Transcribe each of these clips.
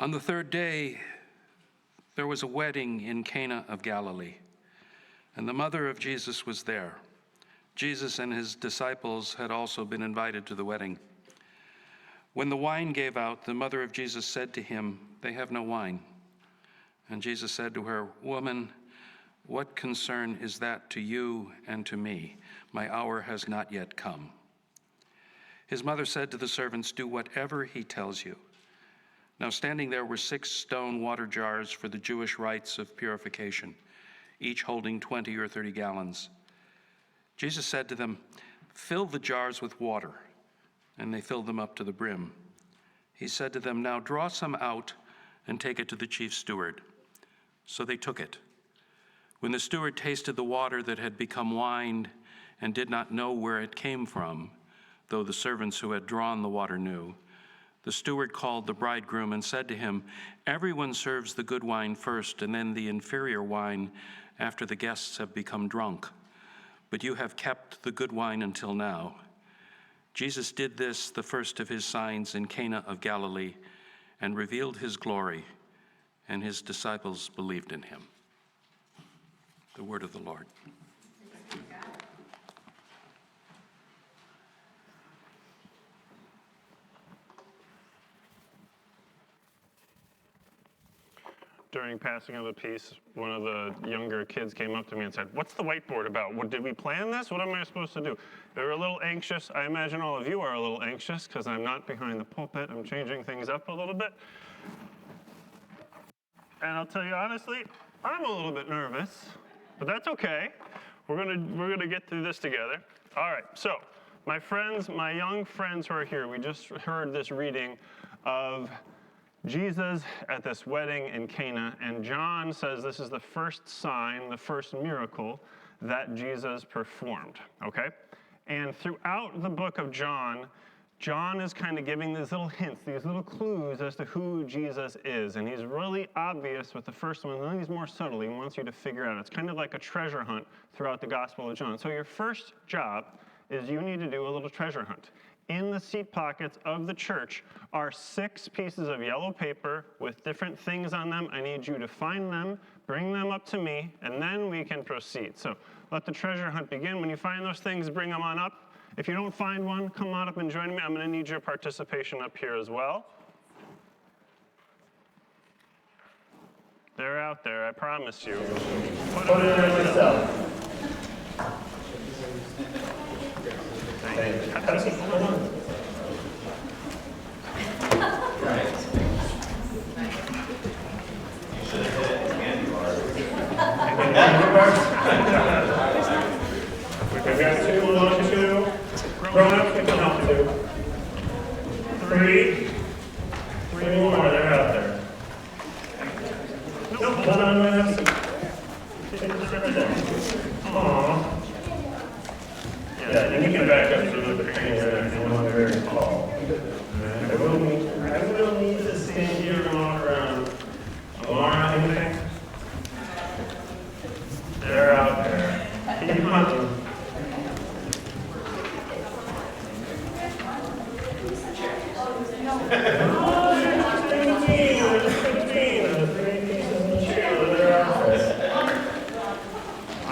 On the third day, there was a wedding in Cana of Galilee, and the mother of Jesus was there. Jesus and his disciples had also been invited to the wedding. When the wine gave out, the mother of Jesus said to him, "They have no wine." And Jesus said to her, "Woman, what concern is that to you and to me? My hour has not yet come." His mother said to the servants, "Do whatever he tells you." Now standing there were 6 stone water jars for the Jewish rites of purification, each holding 20 or 30 gallons. Jesus said to them, "Fill the jars with water," and they filled them up to the brim. He said to them, "Now draw some out and take it to the chief steward." So they took it. When the steward tasted the water that had become wine and did not know where it came from, though the servants who had drawn the water knew, the steward called the bridegroom and said to him, "Everyone serves the good wine first and then the inferior wine after the guests have become drunk. But you have kept the good wine until now." Jesus did this, the first of his signs in Cana of Galilee, and revealed his glory, and his disciples believed in him. The word of the Lord. During passing of the peace, one of the younger kids came up to me and said, "What's the whiteboard about? Did we plan this? What am I supposed to do?" They were a little anxious. I imagine all of you are a little anxious because I'm not behind the pulpit. I'm changing things up a little bit. And I'll tell you honestly, I'm a little bit nervous, but that's okay. We're gonna get through this together. All right, so my young friends who are here, we just heard this reading of Jesus at this wedding in Cana, and John says this is the first sign, the first miracle that Jesus performed, okay? And throughout the book of John, John is kind of giving these little hints, these little clues as to who Jesus is, and he's really obvious with the first one, and then he's more subtle. He wants you to figure out. It's kind of like a treasure hunt throughout the Gospel of John. So your first job is you need to do a little treasure hunt. In the seat pockets of the church are 6 pieces of yellow paper with different things on them. I need you to find them, bring them up to me, and then we can proceed. So let the treasure hunt begin. When you find those things, bring them on up. If you don't find one, come on up and join me. I'm going to need your participation up here as well. They're out there, I promise you. Put them there yourself. We've got 2, 1, 2. Grown-ups, we can help 2. 3. 3 more, they're out there. Nope, hold on, right there. Aww. Yeah, you can back up to the picture and one very tall. I will need to stand here and walk around. Alora, anything? They're out there. Keep hunting.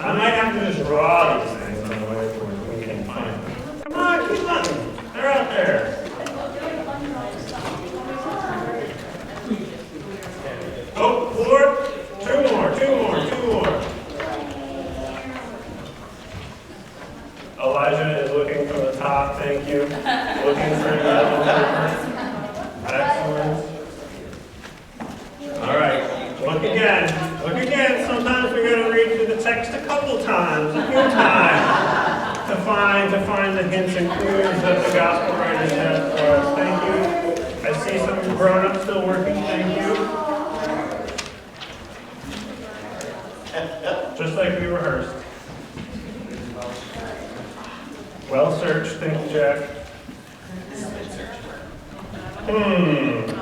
I might have to just draw these things on the way where we can find them. Come on, keep hunting. They're out there. Oh, 4. 2 more. Elijah is looking from the top, thank you. Looking for yellow paper. Excellent. All right, look again. Sometimes we got to read through the text a few times, to find the hints and clues that the gospel writers have for us. Thank you. I see some grown-ups still working. Thank you. Just like we rehearsed. Well searched. Thank you, Jack.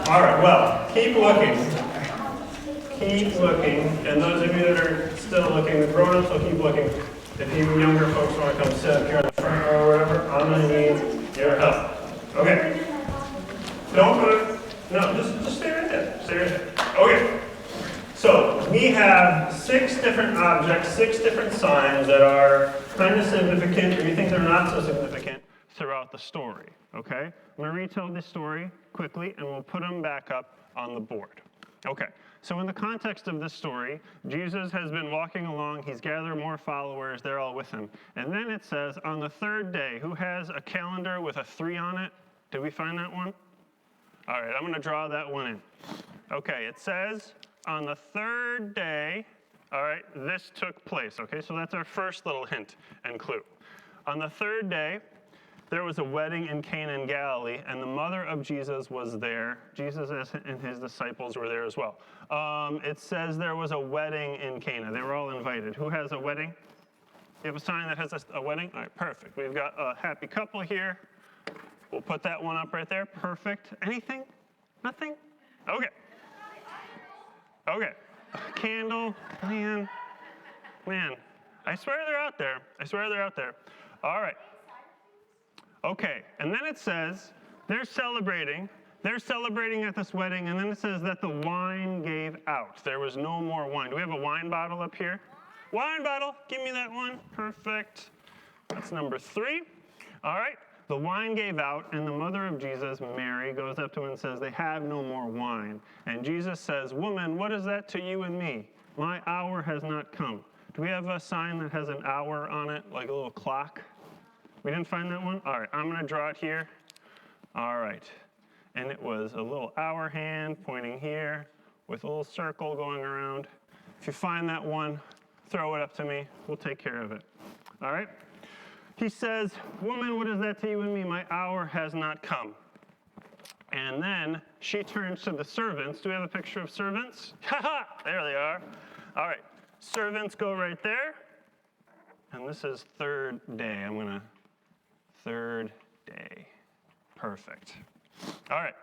All right, well, keep looking. And those of you that are still looking, the grown-ups will keep looking. If you younger folks want to come sit up here in the front row or whatever, I'm going to need your help. Okay. Don't put it, no, just stay right there. Stay objects, 6 different signs that are kind of significant, or you think they're not so significant, throughout the story, okay? I'm going to retell this story quickly, and we'll put them back up on the board. Okay, so in the context of this story, Jesus has been walking along, he's gathered more followers, they're all with him. And then it says, on the 3rd day, who has a calendar with a 3 on it? Did we find that one? All right, I'm going to draw that one in. Okay, it says, on the 3rd day, all right, this took place, okay? So that's our first little hint and clue. On the 3rd day, there was a wedding in Cana in Galilee, and the mother of Jesus was there. Jesus and his disciples were there as well. It says there was a wedding in Cana. They were all invited. Who has a wedding? You have a sign that has a wedding? All right, perfect. We've got a happy couple here. We'll put that one up right there. Perfect. Anything? Nothing? Okay. Okay. Candle. Man. I swear they're out there. All right. Okay, and then it says they're celebrating at this wedding, and then it says that the wine gave out. There was no more wine. Do we have a wine bottle up here? Wine bottle, give me that one. Perfect. That's number 3. All right, the wine gave out, and the mother of Jesus, Mary, goes up to him and says, they have no more wine. And Jesus says, woman, what is that to you and me? My hour has not come. Do we have a sign that has an hour on it, like a little clock? We didn't find that one? All right, I'm going to draw it here. All right. And it was a little hour hand pointing here with a little circle going around. If you find that one, throw it up to me. We'll take care of it. All right? He says, woman, what is that to you and me? My hour has not come. And then she turns to the servants. Do we have a picture of servants? Ha-ha! There they are. All right. Servants go right there. And this is 3rd day. I'm going to 3rd day. Perfect. All right.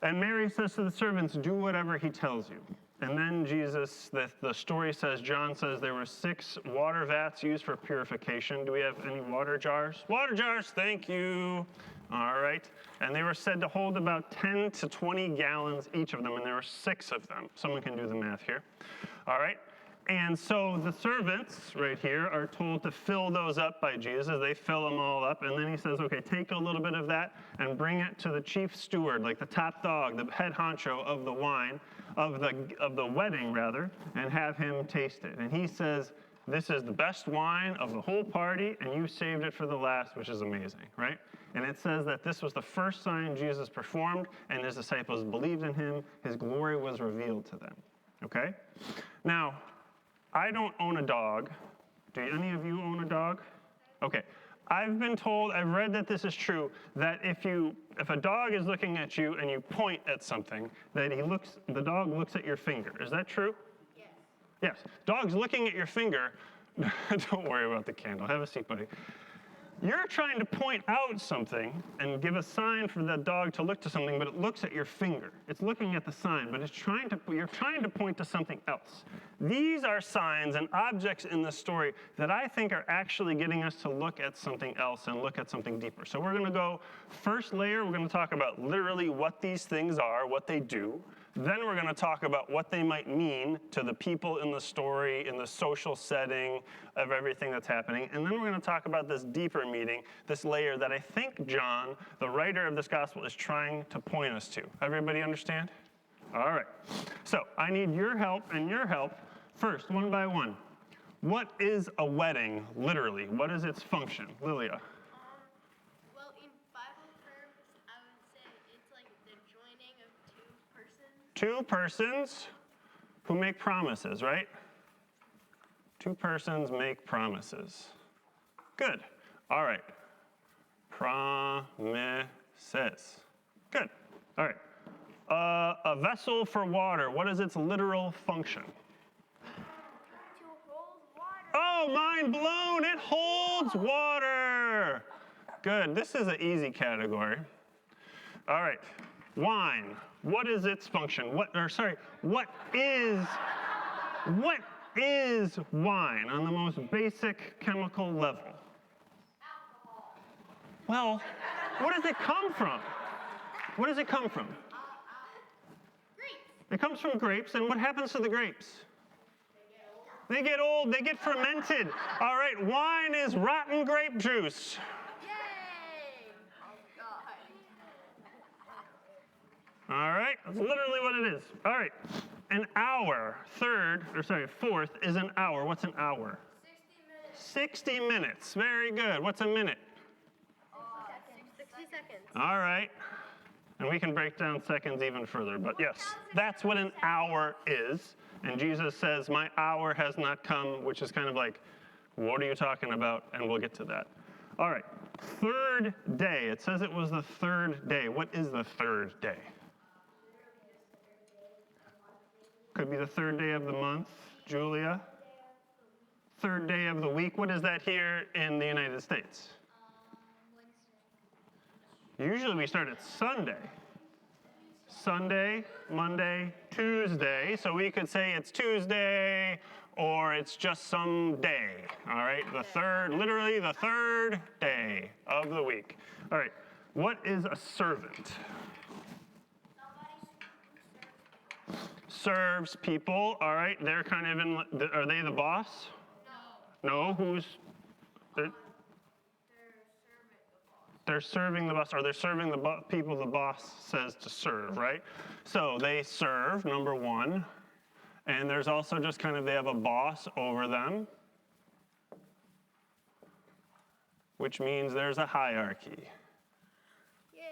And Mary says to the servants, do whatever he tells you. And then Jesus, the story says, John says there were 6 water vats used for purification. Do we have any water jars? Water jars, thank you. All right. And they were said to hold about 10 to 20 gallons each of them, and there were 6 of them. Someone can do the math here. All right. And so the servants right here are told to fill those up by Jesus. They fill them all up, and then he says, okay, take a little bit of that and bring it to the chief steward, like the top dog, the head honcho of the wine, of the wedding, rather, and have him taste it. And he says, this is the best wine of the whole party, and you saved it for the last, which is amazing, right? And it says that this was the first sign Jesus performed, and his disciples believed in him. His glory was revealed to them, okay? Now, I don't own a dog. Do any of you own a dog? Okay. I've been told, I've read that this is true, that if a dog is looking at you and you point at something, that the dog looks at your finger. Is that true? Yes. Yes. Dog's looking at your finger. Don't worry about the candle. Have a seat, buddy. You're trying to point out something and give a sign for that dog to look to something, but it looks at your finger. It's looking at the sign, but you're trying to point to something else. These are signs and objects in the story that I think are actually getting us to look at something else and look at something deeper. So we're going to go first layer, we're going to talk about literally what these things are, what they do. Then we're going to talk about what they might mean to the people in the story, in the social setting of everything that's happening. And then we're going to talk about this deeper meaning, this layer that I think John, the writer of this gospel, is trying to point us to. Everybody understand? All right. So I need your help and your help first, one by one. What is a wedding, literally? What is its function? Lilia. Well, in Bible terms, I would say it's like the joining of 2 persons. 2 persons who make promises, right? 2 persons make promises. Good. All right. Promises. Good. All right. A vessel for water. What is its literal function? To hold water. Oh, mind blown. It holds water. Good. This is an easy category. All right. Wine. What is its function? What is wine on the most basic chemical level? Alcohol. Well, what does it come from? What does it come from? Grapes. It comes from grapes, and what happens to the grapes? They get old, they get fermented. All right, wine is rotten grape juice. Yay! Oh, God. All right, that's literally what it is. All right, an hour, fourth is an hour. What's an hour? 60 minutes, very good. What's a minute? 60 seconds. All right, and we can break down seconds even further, but yes, that's what an hour is. And Jesus says, my hour has not come, which is kind of like, what are you talking about? And we'll get to that. All right, third day. It says it was the third day. What is the third day? Could be the third day of the month. Julia? Third day of the week. What is that here in the United States? Usually we start at Sunday. Sunday, Monday, Tuesday. So we could say it's Tuesday or it's just some day. All right, literally the third day of the week. All right, what is a servant? Serves people. All right, they're kind of are they the boss? No. No, who's? They're serving the boss, or they're serving the people the boss says to serve, right? So they serve, number one. And there's also just kind of, they have a boss over them, which means there's a hierarchy. Yay.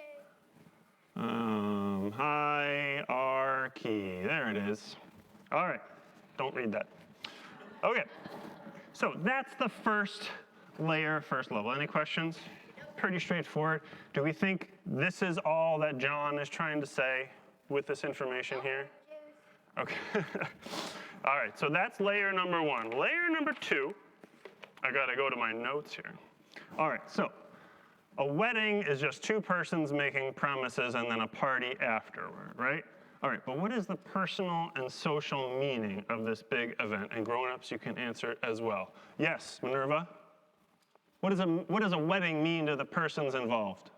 Hierarchy, there it is. All right, don't read that. Okay, so that's the first layer, first level. Any questions? Pretty straightforward. Do we think this is all that John is trying to say with this information here? Okay. All right, so that's layer number one. Layer number two, I gotta go to my notes here. All right, so a wedding is just two persons making promises and then a party afterward, right? All right, but what is the personal and social meaning of this big event? And grown-ups, you can answer as well. Yes, Minerva? What does a wedding mean to the persons involved?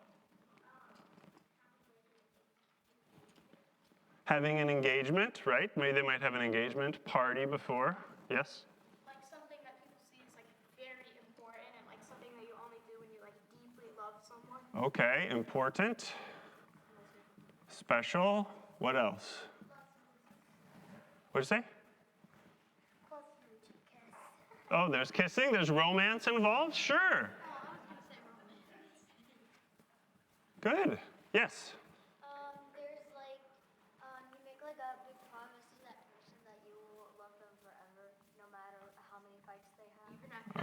Having an engagement, right? Maybe they might have an engagement party before. Yes? Like something that people see as like very important and like something that you only do when you like deeply love someone. Okay, important. Special. What else? What'd you say? Oh, there's kissing, there's romance involved? Sure. Good. Yes. There's like, you make like a big promise to that person that you will love them forever, no matter how many fights they have.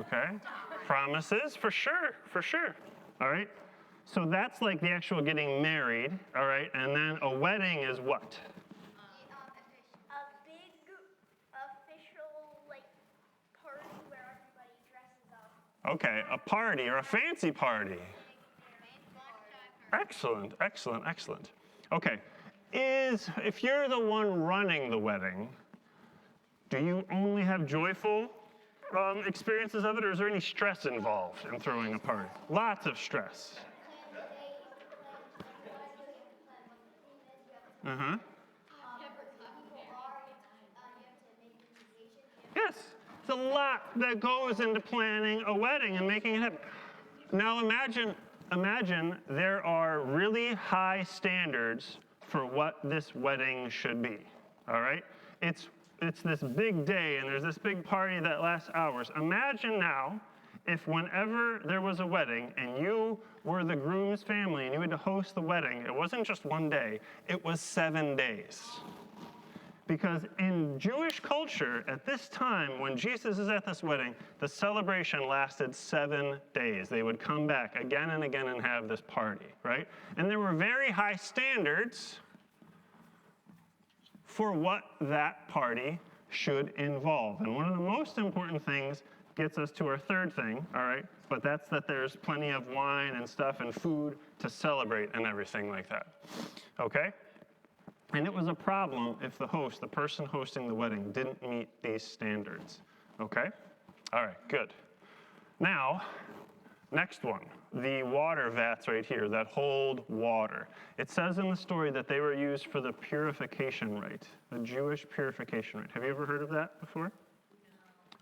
Okay. Promises, for sure, for sure. All right. So that's like the actual getting married, all right? And then a wedding is what? A big official like party where everybody dresses up. Okay, a party or a fancy party. Excellent, excellent, excellent. Okay, if you're the one running the wedding, do you only have joyful experiences of it, or is there any stress involved in throwing a party? Lots of stress. Uh-huh. Yes, it's a lot that goes into planning a wedding and making it happen. Now imagine there are really high standards for what this wedding should be, all right? It's this big day and there's this big party that lasts hours. Imagine now if whenever there was a wedding and you were the groom's family and you had to host the wedding, it wasn't just one day, it was 7 days. Because in Jewish culture, at this time, when Jesus is at this wedding, the celebration lasted 7 days. They would come back again and again and have this party, right? And there were very high standards for what that party should involve. And one of the most important things gets us to our third thing, all right? But that's that there's plenty of wine and stuff and food to celebrate and everything like that, okay? And it was a problem if the person hosting the wedding, didn't meet these standards, okay? All right, good. Now, next one, the water vats right here that hold water. It says in the story that they were used for the purification rite, the Jewish purification rite. Have you ever heard of that before?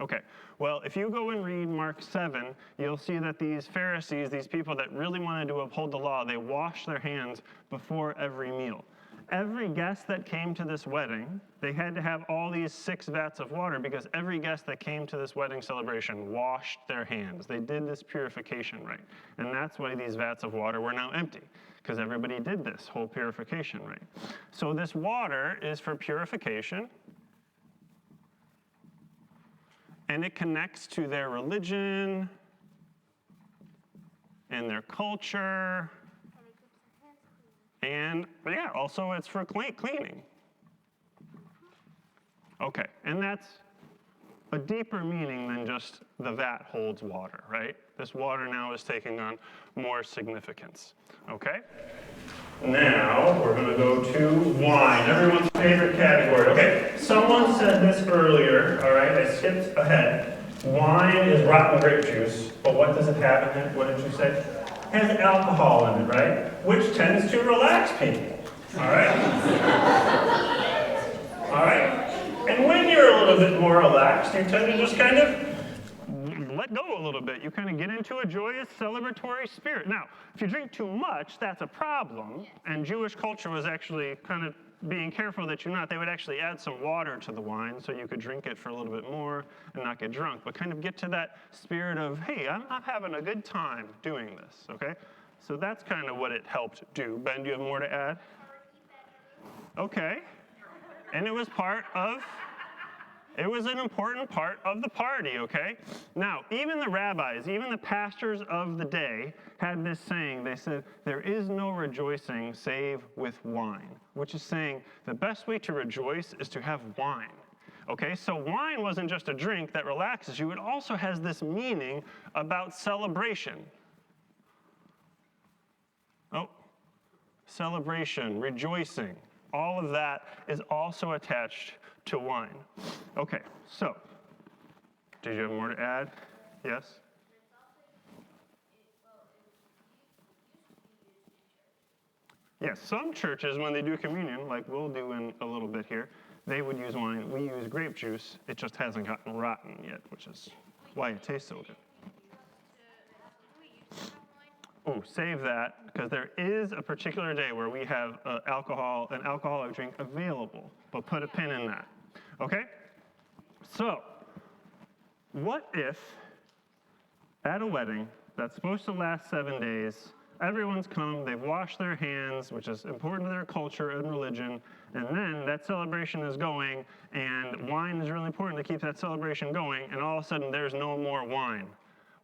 Okay, well, if you go and read Mark 7, you'll see that these Pharisees, these people that really wanted to uphold the law, they washed their hands before every meal. Every guest that came to this wedding, they had to have all these 6 vats of water because every guest that came to this wedding celebration washed their hands. They did this purification rite. And that's why these vats of water were now empty, because everybody did this whole purification rite. So this water is for purification, and it connects to their religion and their culture. And yeah, also it's for cleaning. Okay, and that's a deeper meaning than just the vat holds water, right? This water now is taking on more significance, okay? Now, we're gonna go to wine, everyone's favorite category. Okay, someone said this earlier, all right, I skipped ahead. Wine is rotten grape juice, but what does it have in it? What did you say? It has alcohol in it, right? Which tends to relax people, all right? All right? And when you're a little bit more relaxed, you tend to just kind of let go a little bit. You kind of get into a joyous, celebratory spirit. Now, if you drink too much, that's a problem. And Jewish culture was actually kind of being careful that you're not. They would actually add some water to the wine so you could drink it for a little bit more and not get drunk. But kind of get to that spirit of, hey, I'm having a good time doing this, okay? So that's kind of what it helped do. Ben, do you have more to add? Okay. And it was an important part of the party, okay? Now, even the rabbis, even the pastors of the day had this saying. They said, there is no rejoicing save with wine, which is saying the best way to rejoice is to have wine. Okay, so wine wasn't just a drink that relaxes you, it also has this meaning about celebration. Oh, celebration, rejoicing. All of that is also attached to wine. Okay, so, did you have more to add? Yes? Yes, some churches, when they do communion, like we'll do in a little bit here, they would use wine. We use grape juice. It just hasn't gotten rotten yet, which is why it tastes so good. Oh, save that, because there is a particular day where we have an alcoholic drink available, but put a pin in that, okay? So, what if at a wedding that's supposed to last 7 days, everyone's come, they've washed their hands, which is important to their culture and religion, and then that celebration is going, and wine is really important to keep that celebration going, and all of a sudden there's no more wine.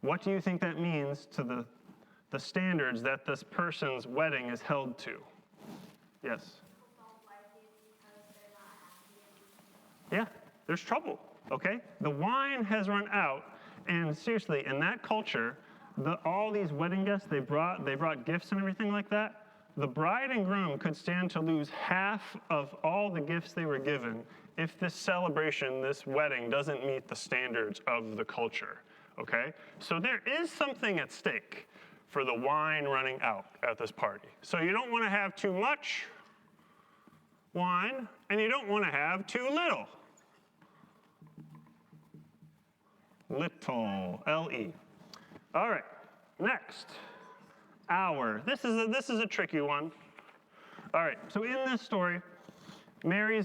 What do you think that means to the standards that this person's wedding is held to? Yes? Yeah, there's trouble, okay? The wine has run out, and seriously, in that culture, all these wedding guests, they brought gifts and everything like that. The bride and groom could stand to lose half of all the gifts they were given if this celebration, this wedding, doesn't meet the standards of the culture, okay? So there is something at stake for the wine running out at this party. So you don't want to have too much wine, and you don't want to have too little. Little, L-E. All right, next, hour. This is a tricky one. All right, so in this story, Mary,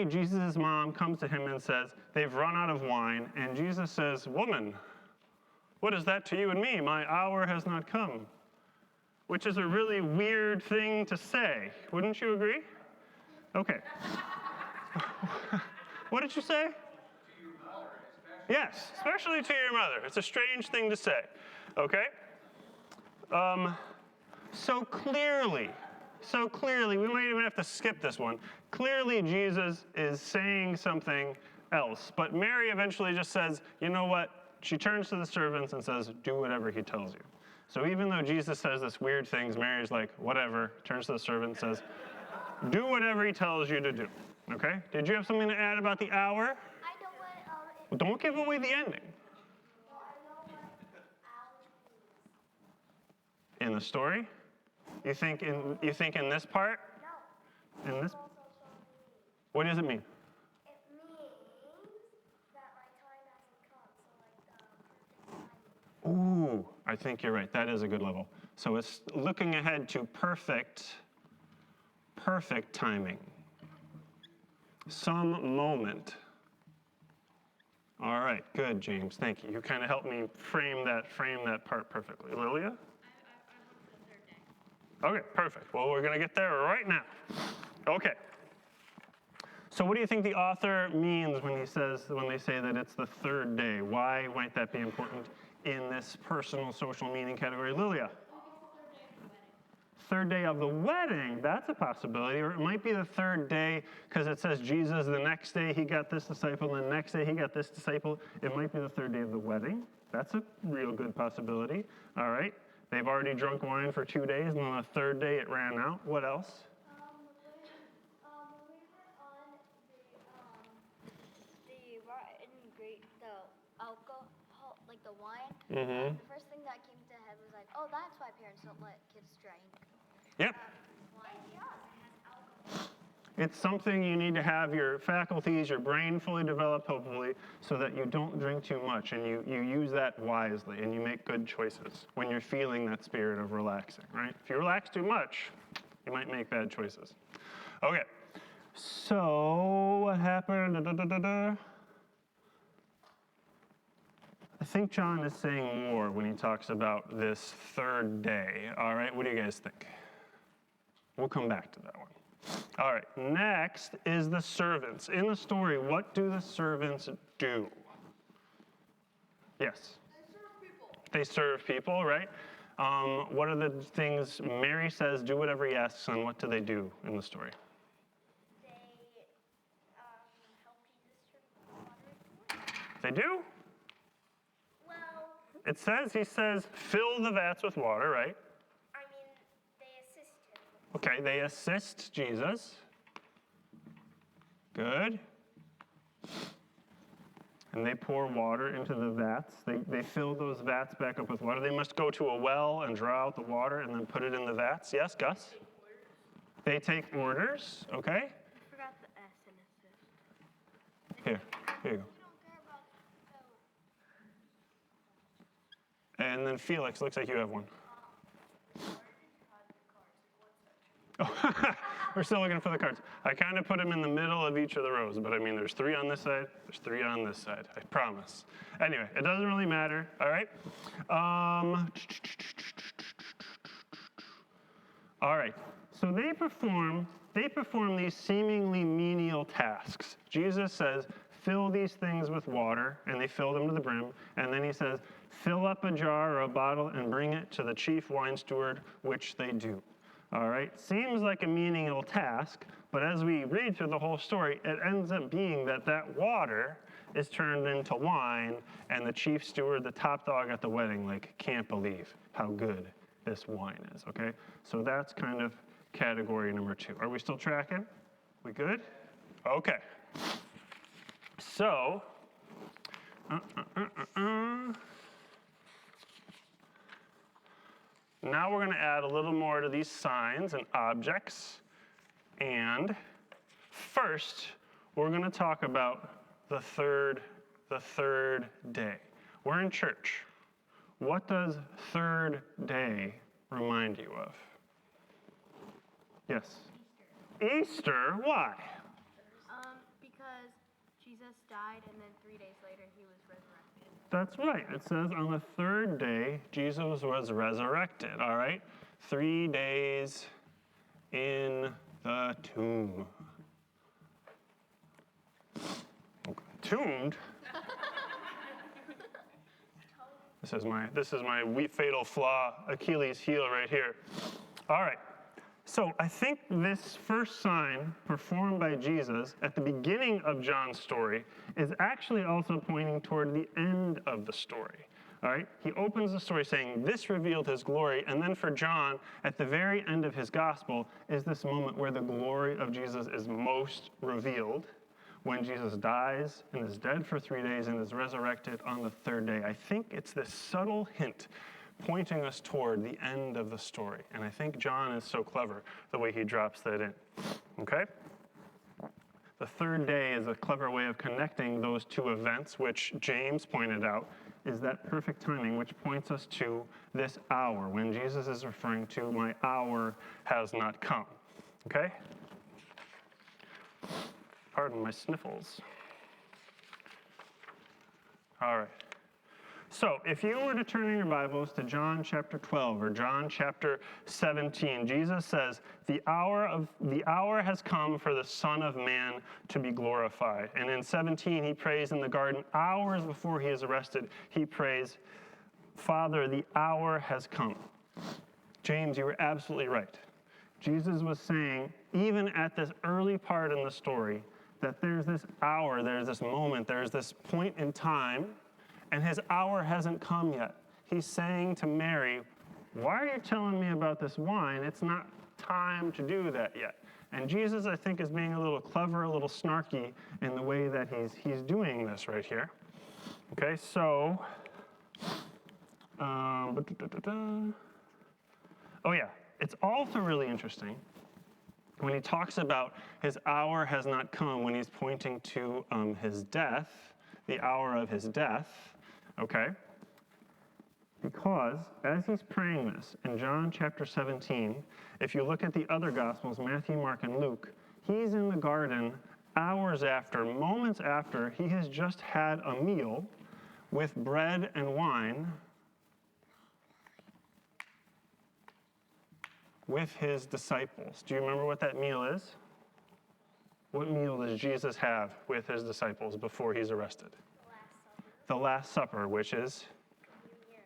Jesus' mom, comes to him and says, they've run out of wine, and Jesus says, woman, what is that to you and me? My hour has not come. Which is a really weird thing to say. Wouldn't you agree? Okay. What did you say? Yes, especially to your mother. It's a strange thing to say, okay? So clearly, we might even have to skip this one. Clearly, Jesus is saying something else, but Mary eventually just says, you know what? She turns to the servants and says, do whatever he tells you. So even though Jesus says this weird things, Mary's like, whatever, turns to the servant and says, do whatever he tells you to do, okay? Did you have something to add about the hour? I know what, Well, don't give away the ending. In the story? You think in this part? No. In this? What does it mean? It means that my time Ooh, I think you're right. That is a good level. So it's looking ahead to perfect timing. Some moment. All right, good, James. Thank you. You kind of helped me frame that part perfectly. Lilia? Okay, perfect. Well, we're going to get there right now. Okay. So what do you think the author means when they say that it's the third day? Why might that be important in this personal social meaning category? Lilia? Third day of the wedding, that's a possibility. Or it might be the third day because it says Jesus, the next day he got this disciple, and the next day he got this disciple. It might be the third day of the wedding. That's a real good possibility. All right. They've already drunk wine for 2 days, and on the third day it ran out. What else? When we were on the rotten grape, the alcohol, like the wine, Mm-hmm. the first thing that came to head was like, oh, that's why parents don't let kids drink Yep. wine. It's something you need to have your faculties, your brain fully developed, hopefully, so that you don't drink too much and you use that wisely and you make good choices when you're feeling that spirit of relaxing, right? If you relax too much, you might make bad choices. Okay, so what happened? I think John is saying more when he talks about this third day. All right, what do you guys think? We'll come back to that one. All right, next is the servants. In the story, what do the servants do? Yes? They serve people, right? What are the things Mary says, do whatever he asks, and what do they do in the story? They help Jesus turn water into wine. They do? Well, He says, fill the vats with water, right? I mean, they assist him. Okay, they assist Jesus. Good. And they pour water into the vats. They fill those vats back up with water. They must go to a well and draw out the water and then put it in the vats. Yes, Gus? They take orders, okay? I forgot the S in assist. Here you go. We don't care about the And then Felix, looks like you have one. We're still looking for the cards. I kind of put them in the middle of each of the rows, but I mean, there's 3 on this side, there's 3 on this side, I promise. Anyway, it doesn't really matter, all right? All right, so they perform these seemingly menial tasks. Jesus says, fill these things with water, and they fill them to the brim, and then he says, fill up a jar or a bottle and bring it to the chief wine steward, which they do. All right, seems like a menial task, but as we read through the whole story, it ends up being that water is turned into wine, and the chief steward, the top dog at the wedding, like, can't believe how good this wine is, okay? So that's kind of category number 2. Are we still tracking? We good? Okay. So, now we're going to add a little more to these signs and objects. And first, we're going to talk about the third day. We're in church. What does third day remind you of? Yes? Easter. Why? Because Jesus died and then 3 days later he was resurrected. That's right. It says on the third day, Jesus was resurrected, all right? 3 days in the tomb. Tombed? This is my fatal flaw, Achilles heel right here. All right. So I think this first sign performed by Jesus at the beginning of John's story is actually also pointing toward the end of the story. All right? He opens the story saying, this revealed his glory. And then for John, at the very end of his gospel, is this moment where the glory of Jesus is most revealed, when Jesus dies and is dead for 3 days and is resurrected on the third day. I think it's this subtle hint pointing us toward the end of the story. And I think John is so clever the way he drops that in. Okay? The third day is a clever way of connecting those 2 events, which James pointed out is that perfect timing, which points us to this hour, when Jesus is referring to, my hour has not come. Okay? Pardon my sniffles. All right. So if you were to turn in your Bibles to John chapter 12 or John chapter 17, Jesus says, the hour has come for the Son of Man to be glorified. And in 17, he prays in the garden, hours before he is arrested, he prays, Father, the hour has come. James, you were absolutely right. Jesus was saying, even at this early part in the story, that there's this hour, there's this moment, there's this point in time, and his hour hasn't come yet. He's saying to Mary, why are you telling me about this wine? It's not time to do that yet. And Jesus, I think, is being a little clever, a little snarky in the way that he's doing this right here. Okay, so, oh yeah, it's also really interesting when he talks about his hour has not come, when he's pointing to his death, the hour of his death. Okay? Because as he's praying this in John chapter 17, if you look at the other Gospels, Matthew, Mark, and Luke, he's in the garden hours after, moments after, he has just had a meal with bread and wine with his disciples. Do you remember what that meal is? What meal does Jesus have with his disciples before he's arrested? The Last Supper, which is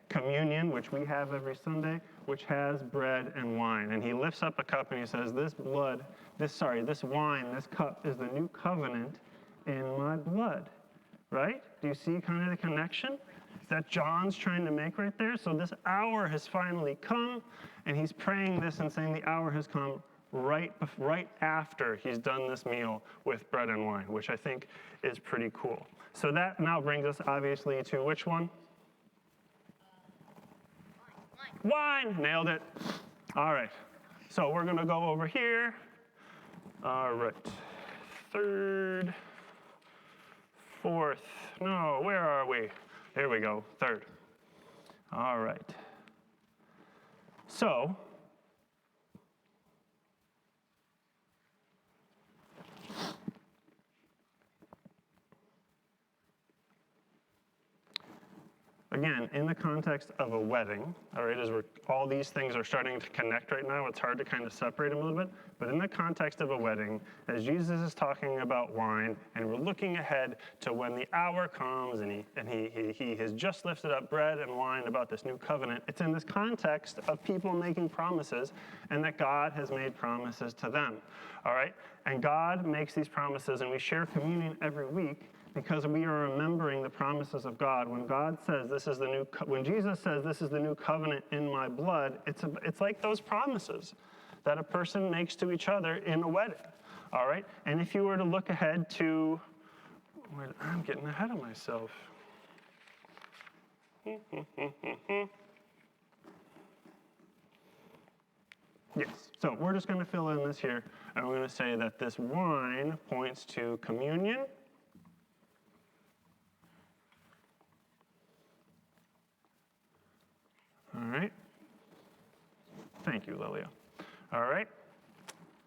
communion, which we have every Sunday, which has bread and wine. And he lifts up a cup and he says, this wine, this cup is the new covenant in my blood, right? Do you see kind of the connection that John's trying to make right there? So this hour has finally come, and he's praying this and saying the hour has come right after he's done this meal with bread and wine, which I think is pretty cool. So that now brings us obviously to which one? Wine. Nailed it. All right. So we're going to go over here. All right. Third, fourth. No, where are we? Here we go. Third. All right. So, again, in the context of a wedding, all right, as all these things are starting to connect right now, it's hard to kind of separate them a little bit, but in the context of a wedding, as Jesus is talking about wine, and we're looking ahead to when the hour comes, and he has just lifted up bread and wine about this new covenant, it's in this context of people making promises, and that God has made promises to them, all right? And God makes these promises, and we share communion every week, because we are remembering the promises of God. When God says when Jesus says this is the new covenant in my blood, it's like those promises that a person makes to each other in a wedding. All right? And if you were to look ahead to, I'm getting ahead of myself. Yes, so we're just going to fill in this here, and we're going to say that this wine points to communion. All right. Thank you, Lilia. All right.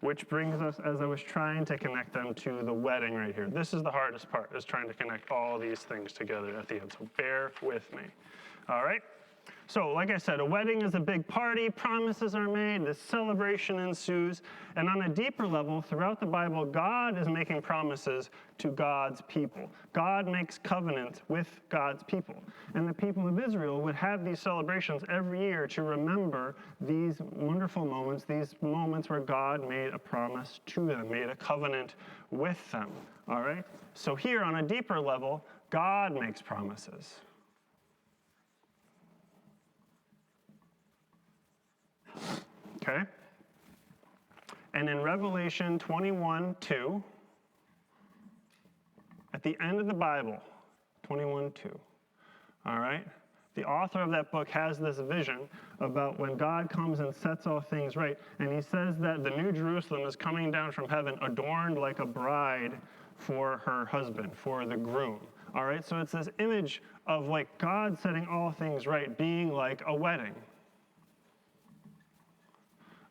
Which brings us, as I was trying to connect them, to the wedding right here. This is the hardest part, is trying to connect all these things together at the end. So bear with me. All right. So, like I said, a wedding is a big party, promises are made, this celebration ensues, and on a deeper level, throughout the Bible, God is making promises to God's people. God makes covenants with God's people. And the people of Israel would have these celebrations every year to remember these wonderful moments, these moments where God made a promise to them, made a covenant with them, all right? So here, on a deeper level, God makes promises. Okay? And in Revelation 21:2, at the end of the Bible, 21:2, all right? The author of that book has this vision about when God comes and sets all things right, and he says that the New Jerusalem is coming down from heaven adorned like a bride for her husband, for the groom, All right, so it's this image of like God setting all things right, being like a wedding.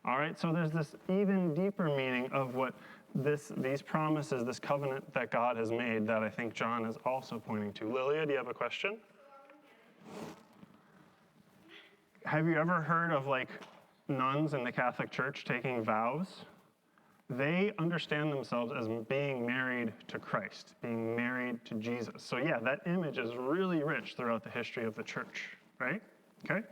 All right, so there's this even deeper meaning of what these promises, this covenant that God has made that I think John is also pointing to. Lilia, do you have a question? Have you ever heard of like nuns in the Catholic Church taking vows? They understand themselves as being married to Christ, being married to Jesus. So yeah, that image is really rich throughout the history of the church, right? Okay.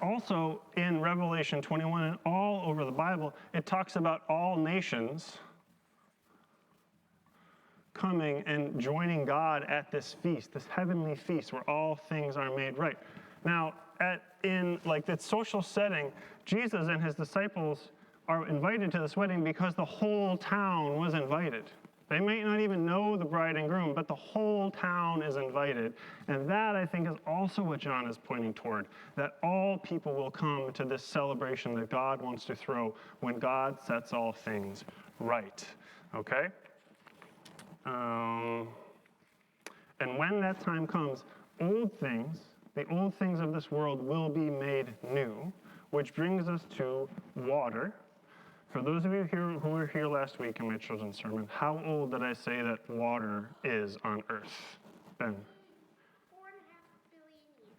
Also, in Revelation 21 and all over the Bible, it talks about all nations coming and joining God at this feast, this heavenly feast where all things are made right. Now, in like that social setting, Jesus and his disciples are invited to this wedding because the whole town was invited. They might not even know the bride and groom, but the whole town is invited. And that, I think, is also what John is pointing toward, that all people will come to this celebration that God wants to throw when God sets all things right, okay? And when that time comes, the old things of this world will be made new, which brings us to water. For those of you here who were here last week in my children's sermon, how old did I say that water is on Earth? Ben?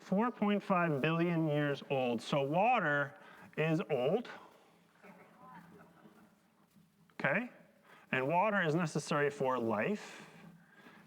4.5 billion years old. So water is old. Okay? And water is necessary for life.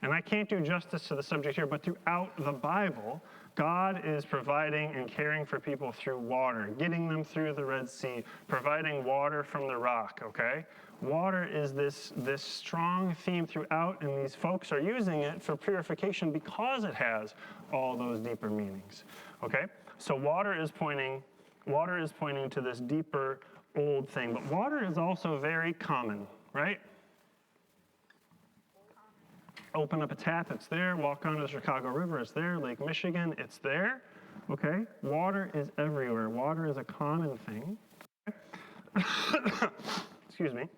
And I can't do justice to the subject here, but throughout the Bible, God is providing and caring for people through water, getting them through the Red Sea, providing water from the rock, okay? Water is this strong theme throughout, and these folks are using it for purification because it has all those deeper meanings, okay? So water is pointing to this deeper old thing, but water is also very common, right? Open up a tap, it's there. Walk onto the Chicago River, it's there. Lake Michigan, it's there. Okay? Water is everywhere. Water is a common thing. Excuse me.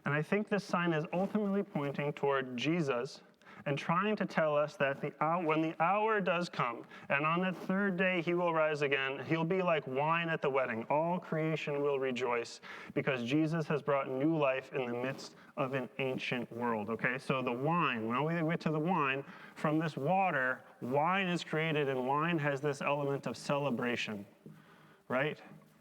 And I think this sign is ultimately pointing toward Jesus and trying to tell us that when the hour does come, and on the third day he will rise again, he'll be like wine at the wedding. All creation will rejoice because Jesus has brought new life in the midst of an ancient world, okay? So the wine, when we get to the wine, from this water, wine is created, and wine has this element of celebration, right?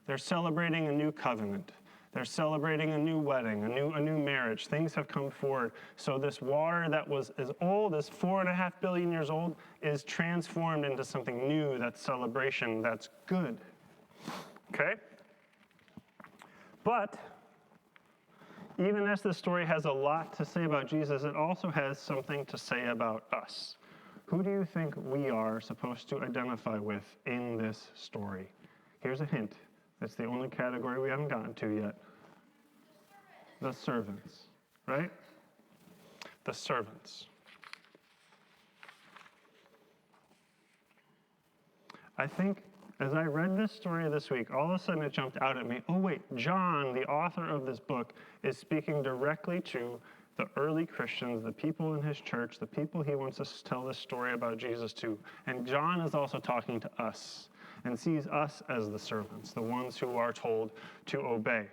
They're celebrating a new covenant. They're celebrating a new wedding, a new marriage. Things have come forward. So this water that was as old as 4.5 billion years old is transformed into something new, that's celebration, that's good. Okay? But even as this story has a lot to say about Jesus, it also has something to say about us. Who do you think we are supposed to identify with in this story? Here's a hint. That's the only category we haven't gotten to yet. The servants, right? The servants. I think as I read this story this week, all of a sudden it jumped out at me. Oh wait, John, the author of this book, is speaking directly to the early Christians, the people in his church, the people he wants us to tell this story about Jesus to. And John is also talking to us and sees us as the servants, the ones who are told to obey.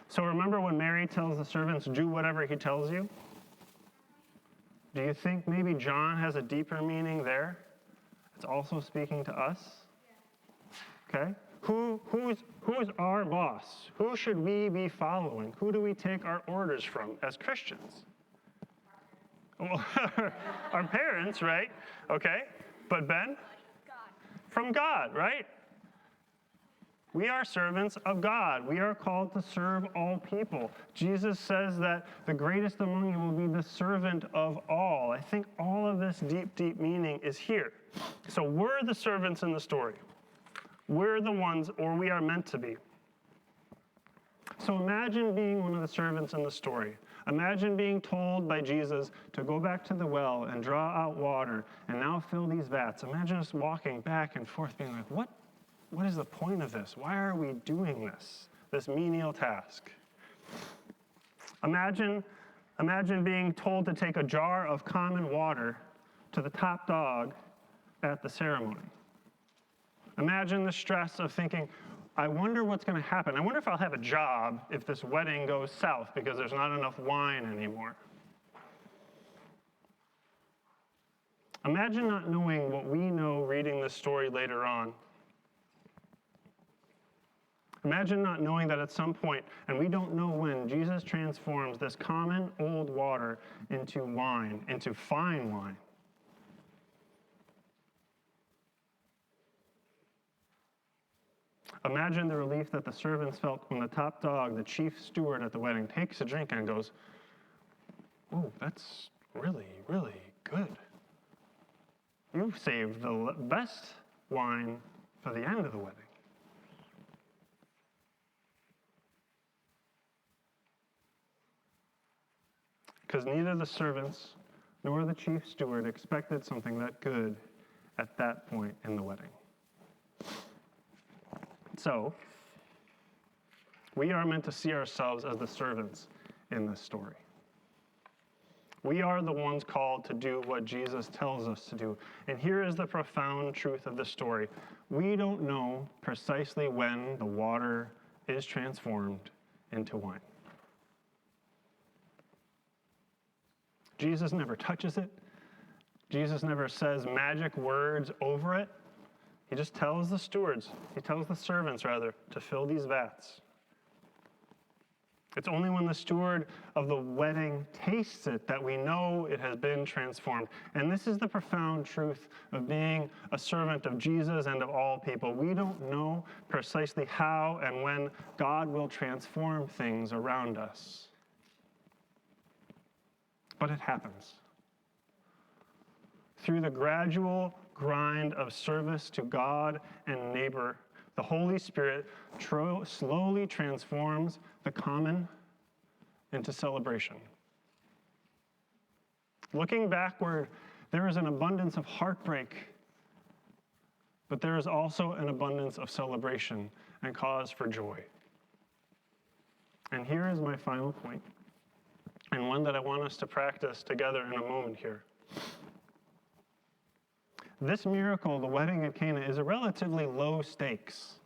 So remember when Mary tells the servants, do whatever he tells you? Do you think maybe John has a deeper meaning there? It's also speaking to us? Okay? Who's our boss? Who should we be following? Who do we take our orders from as Christians? Well, our parents, right? Okay. But Ben? From God, right? We are servants of God. We are called to serve all people. Jesus says that the greatest among you will be the servant of all. I think all of this deep, deep meaning is here. So we're the servants in the story. We're the ones, or we are meant to be. So imagine being one of the servants in the story. Imagine being told by Jesus to go back to the well and draw out water and now fill these vats. Imagine us walking back and forth being like, what what is the point of this? Why are we doing this menial task? Imagine being told to take a jar of common water to the top dog at the ceremony. Imagine the stress of thinking, I wonder what's going to happen. I wonder if I'll have a job if this wedding goes south because there's not enough wine anymore. Imagine not knowing what we know reading this story later on. Imagine not knowing that at some point, and we don't know when, Jesus transforms this common old water into wine, into fine wine. Imagine the relief that the servants felt when the top dog, the chief steward at the wedding, takes a drink and goes, "Oh, that's really, really good. You've saved the best wine for the end of the wedding." Because neither the servants nor the chief steward expected something that good at that point in the wedding. So, we are meant to see ourselves as the servants in this story. We are the ones called to do what Jesus tells us to do. And here is the profound truth of the story. We don't know precisely when the water is transformed into wine. Jesus never touches it. Jesus never says magic words over it. He just tells the stewards, he tells the servants rather, to fill these vats. It's only when the steward of the wedding tastes it that we know it has been transformed. And this is the profound truth of being a servant of Jesus and of all people. We don't know precisely how and when God will transform things around us. But it happens. Through the gradual grind of service to God and neighbor, the Holy Spirit slowly transforms the common into celebration. Looking backward, there is an abundance of heartbreak, but there is also an abundance of celebration and cause for joy. And here is my final point, and one that I want us to practice together in a moment here. This miracle, the wedding at Cana, is a relatively low stakes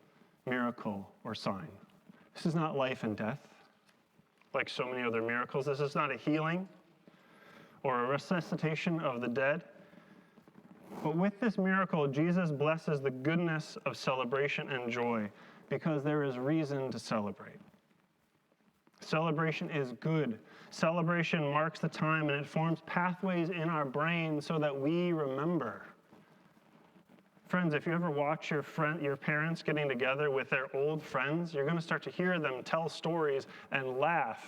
miracle or sign. This is not life and death, like so many other miracles. This is not a healing or a resuscitation of the dead. But with this miracle, Jesus blesses the goodness of celebration and joy because there is reason to celebrate. Celebration is good. Celebration marks the time and it forms pathways in our brain so that we remember. Friends, if you ever watch your parents getting together with their old friends, you're going to start to hear them tell stories and laugh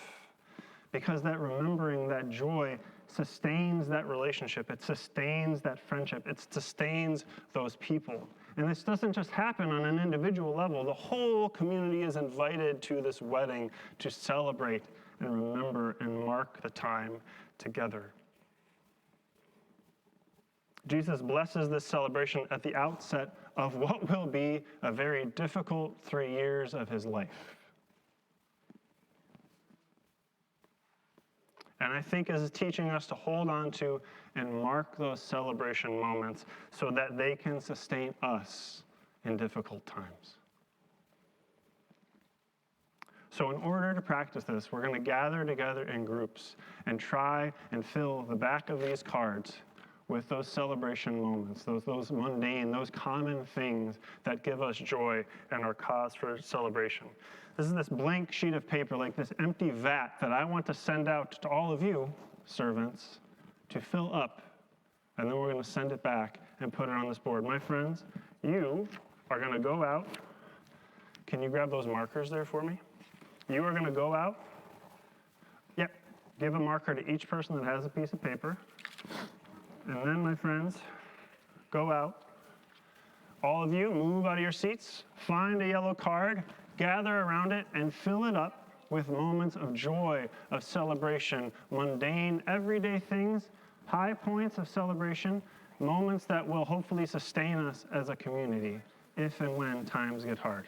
because that remembering, that joy, sustains that relationship. It sustains that friendship. It sustains those people. And this doesn't just happen on an individual level. The whole community is invited to this wedding to celebrate and remember and mark the time together. Jesus blesses this celebration at the outset of what will be a very difficult 3 years of his life. And I think is teaching us to hold on to and mark those celebration moments so that they can sustain us in difficult times. So in order to practice this, we're going to gather together in groups and try and fill the back of these cards with those celebration moments, those mundane, those common things that give us joy and are cause for celebration. This is this blank sheet of paper, like this empty vat that I want to send out to all of you, servants, to fill up. And then we're going to send it back and put it on this board. My friends, you are going to go out. Can you grab those markers there for me? You are going to go out. Yep. Give a marker to each person that has a piece of paper. And then, my friends, go out. All of you, move out of your seats, find a yellow card, gather around it, and fill it up with moments of joy, of celebration, mundane, everyday things, high points of celebration, moments that will hopefully sustain us as a community if and when times get hard.